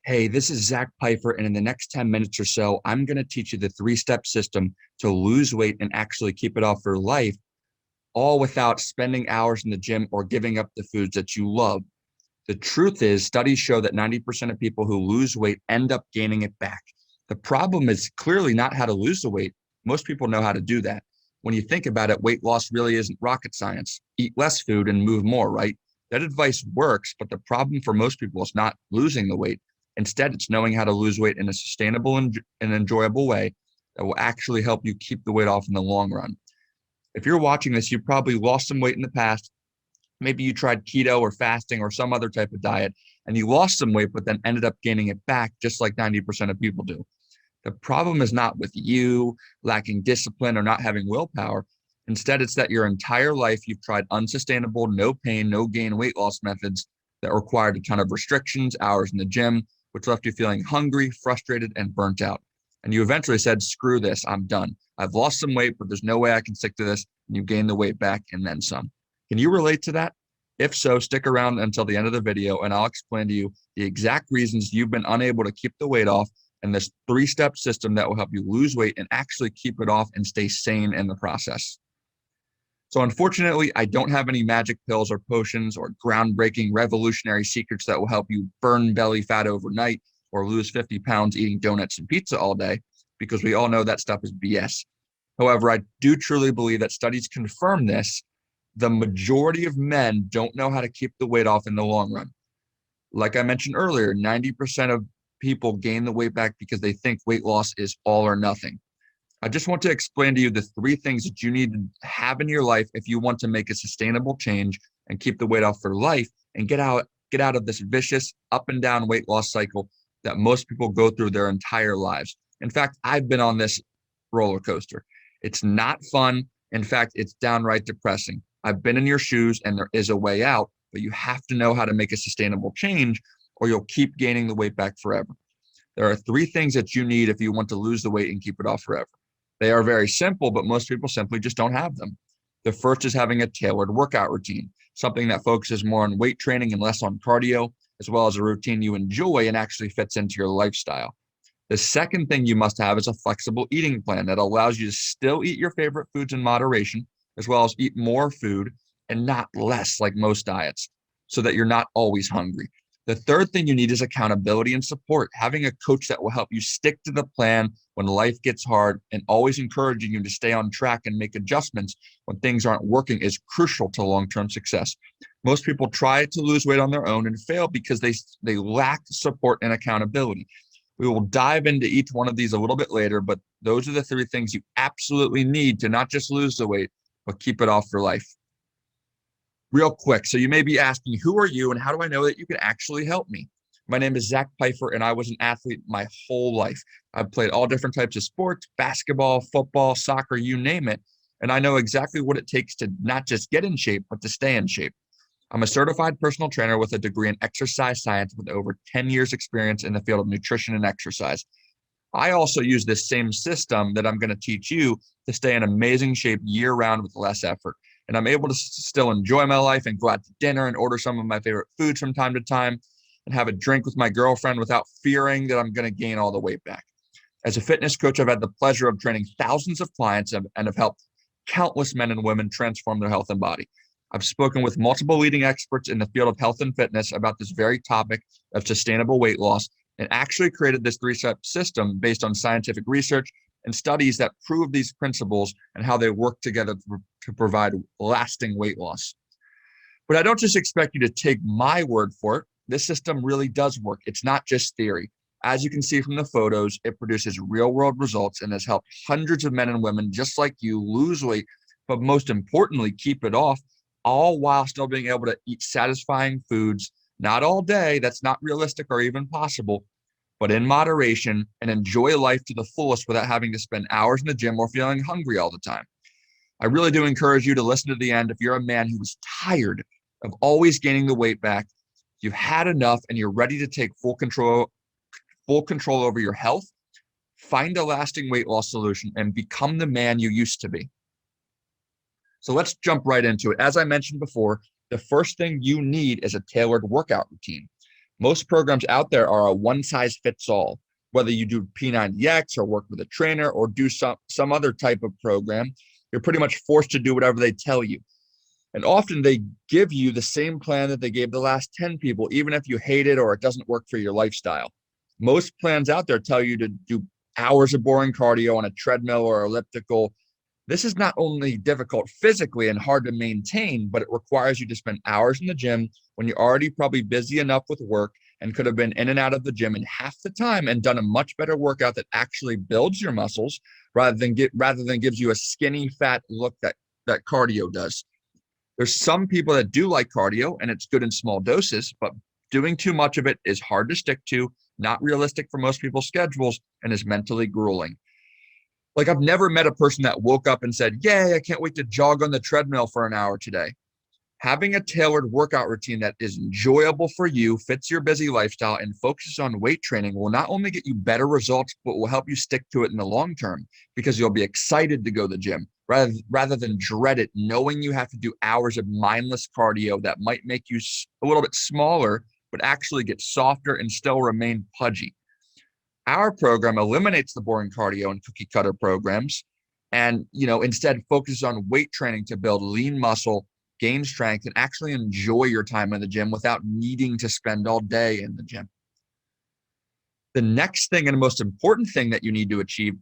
Hey, this is Zach Pfeiffer, and in the next 10 minutes or so, I'm going to teach you the three-step system to lose weight and actually keep it off for life, all without spending hours in the gym or giving up the foods that you love. The truth is, studies show that 90% of people who lose weight end up gaining it back. The problem is clearly not how to lose the weight. Most people know how to do that. When you think about it, weight loss really isn't rocket science. Eat less food and move more, right? That advice works, but the problem for most people is not losing the weight. Instead, it's knowing how to lose weight in a sustainable and enjoyable way that will actually help you keep the weight off in the long run. If you're watching this, you probably lost some weight in the past. Maybe you tried keto or fasting or some other type of diet and you lost some weight, but then ended up gaining it back, just like 90% of people do. The problem is not with you lacking discipline or not having willpower. Instead, it's that your entire life you've tried unsustainable, no pain, no gain weight loss methods that required a ton of restrictions, hours in the gym, which left you feeling hungry, frustrated, and burnt out. And you eventually said, screw this, I'm done. I've lost some weight, but there's no way I can stick to this. And you gain the weight back and then some. Can you relate to that? If so, stick around until the end of the video and I'll explain to you the exact reasons you've been unable to keep the weight off and this three-step system that will help you lose weight and actually keep it off and stay sane in the process. So unfortunately, I don't have any magic pills or potions or groundbreaking revolutionary secrets that will help you burn belly fat overnight or lose 50 pounds eating donuts and pizza all day, because we all know that stuff is BS. However, I do truly believe that studies confirm this. The majority of men don't know how to keep the weight off in the long run. Like I mentioned earlier, 90% of people gain the weight back because they think weight loss is all or nothing. I just want to explain to you the three things that you need to have in your life if you want to make a sustainable change and keep the weight off for life and get out of this vicious up and down weight loss cycle that most people go through their entire lives. In fact, I've been on this roller coaster. It's not fun. In fact, it's downright depressing. I've been in your shoes and there is a way out, but you have to know how to make a sustainable change or you'll keep gaining the weight back forever. There are three things that you need if you want to lose the weight and keep it off forever. They are very simple, but most people simply just don't have them. The first is having a tailored workout routine, something that focuses more on weight training and less on cardio, as well as a routine you enjoy and actually fits into your lifestyle. The second thing you must have is a flexible eating plan that allows you to still eat your favorite foods in moderation, as well as eat more food and not less like most diets, so that you're not always hungry. The third thing you need is accountability and support. Having a coach that will help you stick to the plan when life gets hard and always encouraging you to stay on track and make adjustments when things aren't working is crucial to long-term success. Most people try to lose weight on their own and fail because they lack support and accountability. We will dive into each one of these a little bit later, but those are the three things you absolutely need to not just lose the weight, but keep it off for life. Real quick, so you may be asking, who are you and how do I know that you can actually help me? My name is Zach Pfeiffer, and I was an athlete my whole life. I've played all different types of sports, basketball, football, soccer, you name it, and I know exactly what it takes to not just get in shape, but to stay in shape. I'm a certified personal trainer with a degree in exercise science with over 10 years experience in the field of nutrition and exercise. I also use this same system that I'm going to teach you to stay in amazing shape year round with less effort. And I'm able to still enjoy my life and go out to dinner and order some of my favorite foods from time to time and have a drink with my girlfriend without fearing that I'm going to gain all the weight back. As a fitness coach, I've had the pleasure of training thousands of clients and have helped countless men and women transform their health and body. I've spoken with multiple leading experts in the field of health and fitness about this very topic of sustainable weight loss and actually created this three-step system based on scientific research and studies that prove these principles and how they work together to provide lasting weight loss. But I don't just expect you to take my word for it. This system really does work. It's not just theory. As you can see from the photos, it produces real-world results and has helped hundreds of men and women just like you lose weight, but most importantly, keep it off, all while still being able to eat satisfying foods, not all day, that's not realistic or even possible, but in moderation and enjoy life to the fullest without having to spend hours in the gym or feeling hungry all the time. I really do encourage you to listen to the end if you're a man who is tired of always gaining the weight back, you've had enough and you're ready to take full control over your health, find a lasting weight loss solution and become the man you used to be. So let's jump right into it. As I mentioned before, the first thing you need is a tailored workout routine. Most programs out there are a one size fits all. Whether you do P90X or work with a trainer or do some other type of program, you're pretty much forced to do whatever they tell you. And often they give you the same plan that they gave the last 10 people, even if you hate it or it doesn't work for your lifestyle. Most plans out there tell you to do hours of boring cardio on a treadmill or elliptical. This is not only difficult physically and hard to maintain, but it requires you to spend hours in the gym when you're already probably busy enough with work and could have been in and out of the gym in half the time and done a much better workout that actually builds your muscles rather than gives you a skinny, fat look that cardio does. There's some people that do like cardio and it's good in small doses, but doing too much of it is hard to stick to, not realistic for most people's schedules, and is mentally grueling. Like, I've never met a person that woke up and said, "Yay, I can't wait to jog on the treadmill for an hour today." Having a tailored workout routine that is enjoyable for you, fits your busy lifestyle, and focuses on weight training will not only get you better results, but will help you stick to it in the long term because you'll be excited to go to the gym rather than dread it, knowing you have to do hours of mindless cardio that might make you a little bit smaller, but actually get softer and still remain pudgy. Our program eliminates the boring cardio and cookie cutter programs and, instead focuses on weight training to build lean muscle, gain strength, and actually enjoy your time in the gym without needing to spend all day in the gym. The next thing and most important thing that you need to achieve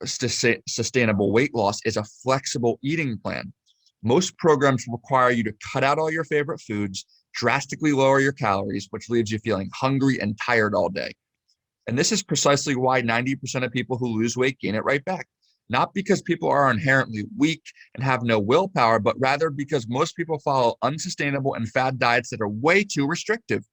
sustainable weight loss is a flexible eating plan. Most programs require you to cut out all your favorite foods, drastically lower your calories, which leaves you feeling hungry and tired all day. And this is precisely why 90% of people who lose weight gain it right back. Not because people are inherently weak and have no willpower, but rather because most people follow unsustainable and fad diets that are way too restrictive.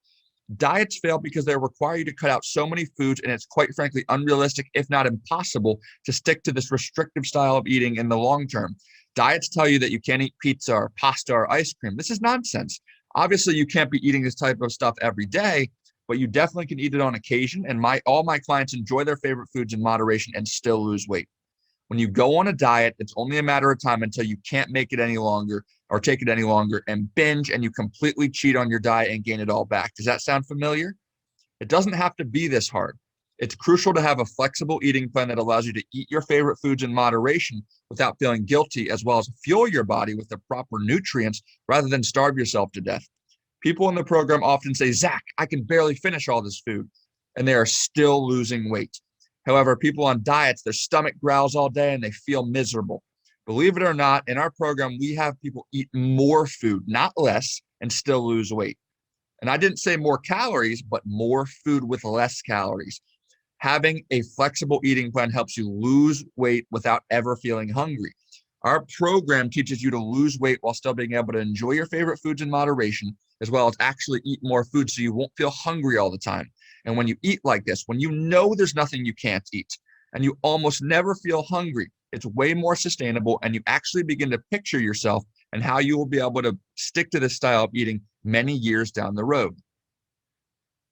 Diets fail because they require you to cut out so many foods, and it's quite frankly unrealistic, if not impossible, to stick to this restrictive style of eating in the long term. Diets tell you that you can't eat pizza or pasta or ice cream. This is nonsense. Obviously, you can't be eating this type of stuff every day, but you definitely can eat it on occasion. And all my clients enjoy their favorite foods in moderation and still lose weight. When you go on a diet, it's only a matter of time until you can't make it any longer or take it any longer and binge, and you completely cheat on your diet and gain it all back. Does that sound familiar? It doesn't have to be this hard. It's crucial to have a flexible eating plan that allows you to eat your favorite foods in moderation without feeling guilty, as well as fuel your body with the proper nutrients rather than starve yourself to death. People in the program often say, "Zach, I can barely finish all this food," and they are still losing weight. However, people on diets, their stomach growls all day and they feel miserable. Believe it or not, in our program, we have people eat more food, not less, and still lose weight. And I didn't say more calories, but more food with less calories. Having a flexible eating plan helps you lose weight without ever feeling hungry. Our program teaches you to lose weight while still being able to enjoy your favorite foods in moderation, as well as actually eat more food so you won't feel hungry all the time. And when you eat like this, when you know there's nothing you can't eat, and you almost never feel hungry, it's way more sustainable, and you actually begin to picture yourself and how you will be able to stick to this style of eating many years down the road.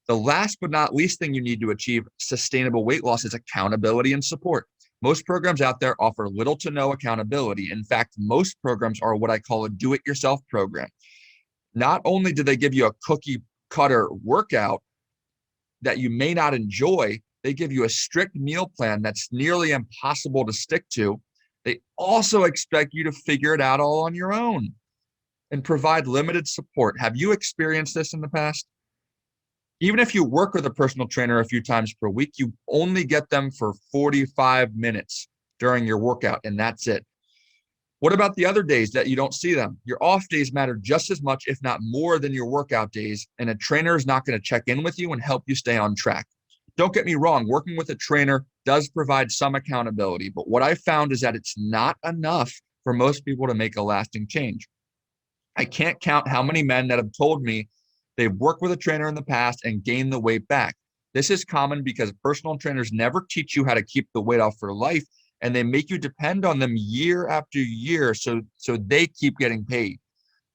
The last but not least thing you need to achieve sustainable weight loss is accountability and support. Most programs out there offer little to no accountability. In fact, most programs are what I call a do-it-yourself program. Not only do they give you a cookie cutter workout that you may not enjoy, they give you a strict meal plan that's nearly impossible to stick to. They also expect you to figure it out all on your own and provide limited support. Have you experienced this in the past? Even if you work with a personal trainer a few times per week, you only get them for 45 minutes during your workout, and that's it. What about the other days that you don't see them? Your off days matter just as much, if not more, than your workout days, and a trainer is not going to check in with you and help you stay on track. Don't get me wrong, working with a trainer does provide some accountability, but what I found is that it's not enough for most people to make a lasting change. I can't count how many men that have told me they've worked with a trainer in the past and gained the weight back. This is common because personal trainers never teach you how to keep the weight off for life, and they make you depend on them year after year so they keep getting paid.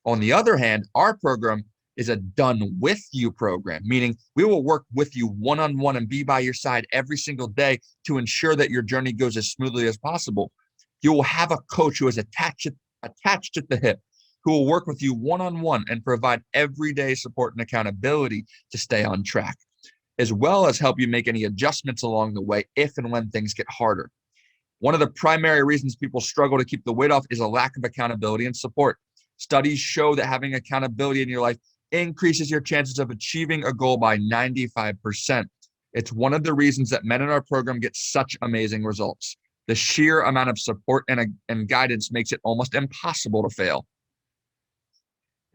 On the other hand, our program is a done with you program, meaning we will work with you one-on-one and be by your side every single day to ensure that your journey goes as smoothly as possible. You will have a coach who is attached at the hip, who will work with you one-on-one and provide everyday support and accountability to stay on track, as well as help you make any adjustments along the way if and when things get harder. One of the primary reasons people struggle to keep the weight off is a lack of accountability and support. Studies show that having accountability in your life increases your chances of achieving a goal by 95%. It's one of the reasons that men in our program get such amazing results. The sheer amount of support and guidance makes it almost impossible to fail.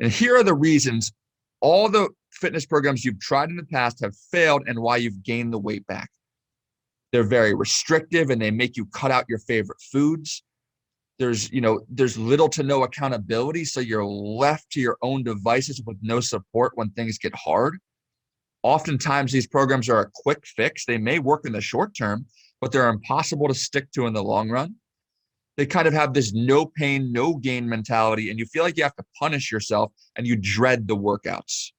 And here are the reasons all the fitness programs you've tried in the past have failed and why you've gained the weight back. They're very restrictive and they make you cut out your favorite foods. There's little to no accountability, so you're left to your own devices with no support when things get hard. Oftentimes, these programs are a quick fix. They may work in the short term, but they're impossible to stick to in the long run. They kind of have this no pain, no gain mentality, and you feel like you have to punish yourself and you dread the workouts.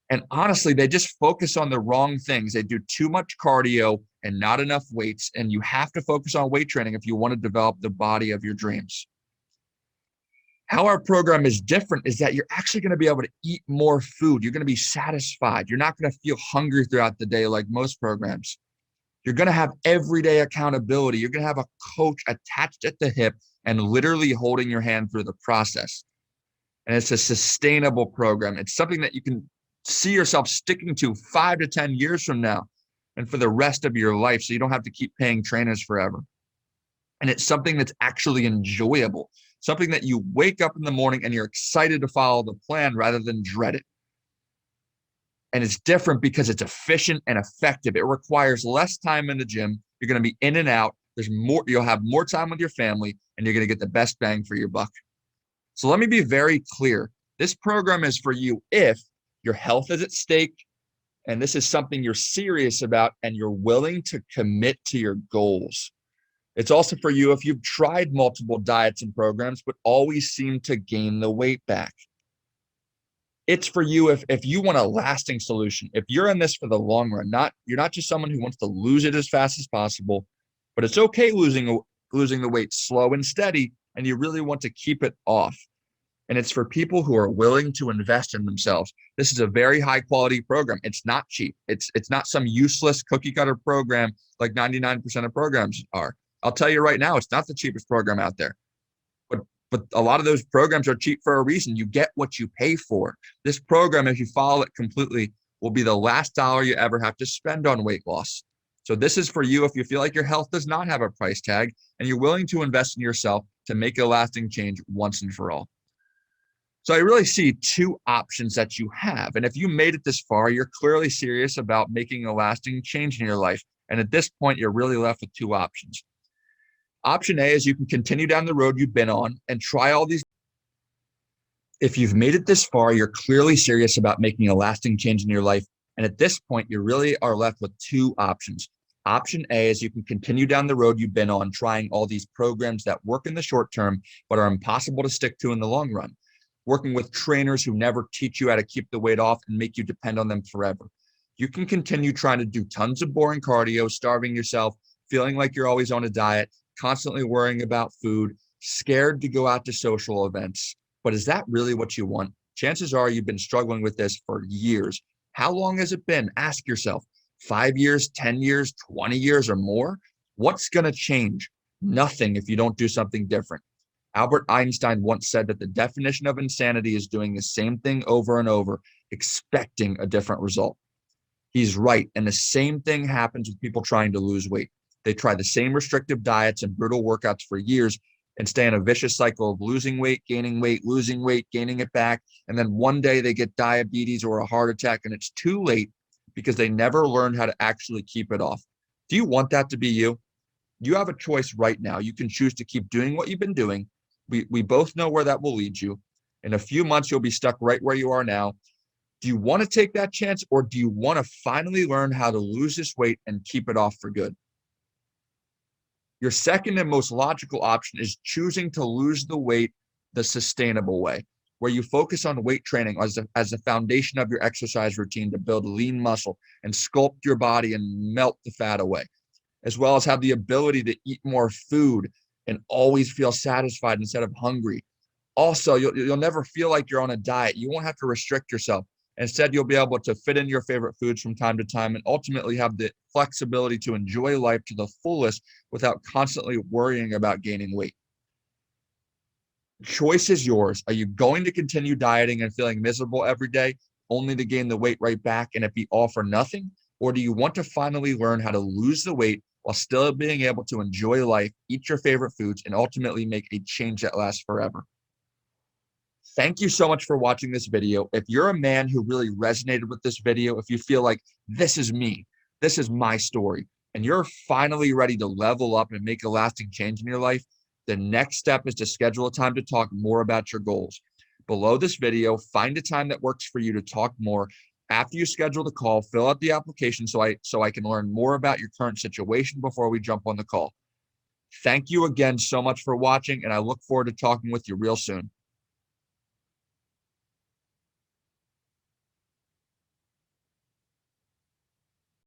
And honestly, they just focus on the wrong things. They do too much cardio and not enough weights, and you have to focus on weight training if you want to develop the body of your dreams. How our program is different is that you're actually going to be able to eat more food. You're going to be satisfied. You're not going to feel hungry throughout the day like most programs. You're going to have everyday accountability. You're going to have a coach attached at the hip and literally holding your hand through the process. And it's a sustainable program. It's something that you can see yourself sticking to 5 to 10 years from now and for the rest of your life, so you don't have to keep paying trainers forever. And it's something that's actually enjoyable, something that you wake up in the morning and you're excited to follow the plan rather than dread it. And it's different because it's efficient and effective. It requires less time in the gym. You're going to be in and out. You'll have more time with your family, and you're going to get the best bang for your buck. So let me be very clear. This program is for you if your health is at stake, and this is something you're serious about and you're willing to commit to your goals. It's also for you if you've tried multiple diets and programs, but always seem to gain the weight back. It's for you if you want a lasting solution, if you're in this for the long run, you're not just someone who wants to lose it as fast as possible, but it's okay losing the weight slow and steady, and you really want to keep it off. And it's for people who are willing to invest in themselves. This is a very high quality program. It's not cheap. It's not some useless cookie cutter program like 99% of programs are. I'll tell you right now, it's not the cheapest program out there. But a lot of those programs are cheap for a reason. You get what you pay for. This program, if you follow it completely, will be the last dollar you ever have to spend on weight loss. So this is for you if you feel like your health does not have a price tag and you're willing to invest in yourself to make a lasting change once and for all. So I really see two options that you have. And if you made it this far, you're clearly serious about making a lasting change in your life. And at this point, you're really left with two options. Option A is you can continue down the road you've been on and try all these. If you've made it this far, you're clearly serious about making a lasting change in your life. And at this point, you really are left with two options. Option A is you can continue down the road you've been on, trying all these programs that work in the short term, but are impossible to stick to in the long run. Working with trainers who never teach you how to keep the weight off and make you depend on them forever. You can continue trying to do tons of boring cardio, starving yourself, feeling like you're always on a diet, constantly worrying about food, scared to go out to social events. But is that really what you want? Chances are you've been struggling with this for years. How long has it been? Ask yourself. 5 years, 10 years, 20 years or more? What's going to change? Nothing if you don't do something different. Albert Einstein once said that the definition of insanity is doing the same thing over and over, expecting a different result. He's right. And the same thing happens with people trying to lose weight. They try the same restrictive diets and brutal workouts for years and stay in a vicious cycle of losing weight, losing weight, gaining it back. And then one day they get diabetes or a heart attack and it's too late because they never learned how to actually keep it off. Do you want that to be you? You have a choice right now. You can choose to keep doing what you've been doing. We both know where that will lead you. In a few months, you'll be stuck right where you are now. Do you want to take that chance, or do you want to finally learn how to lose this weight and keep it off for good? Your second and most logical option is choosing to lose the weight the sustainable way, where you focus on weight training as the foundation of your exercise routine to build lean muscle and sculpt your body and melt the fat away, as well as have the ability to eat more food and always feel satisfied instead of hungry. Also, you'll never feel like you're on a diet. You won't have to restrict yourself. Instead, you'll be able to fit in your favorite foods from time to time and ultimately have the flexibility to enjoy life to the fullest without constantly worrying about gaining weight. Choice is yours. Are you going to continue dieting and feeling miserable every day, only to gain the weight right back and it be all for nothing? Or do you want to finally learn how to lose the weight while still being able to enjoy life, eat your favorite foods, and ultimately make a change that lasts forever? Thank you so much for watching this video. If you're a man who really resonated with this video, if you feel like this is me, this is my story, and you're finally ready to level up and make a lasting change in your life, the next step is to schedule a time to talk more about your goals. Below this video, find a time that works for you to talk more. After you schedule the call, fill out the application so I can learn more about your current situation before we jump on the call. Thank you again so much for watching, and I look forward to talking with you real soon.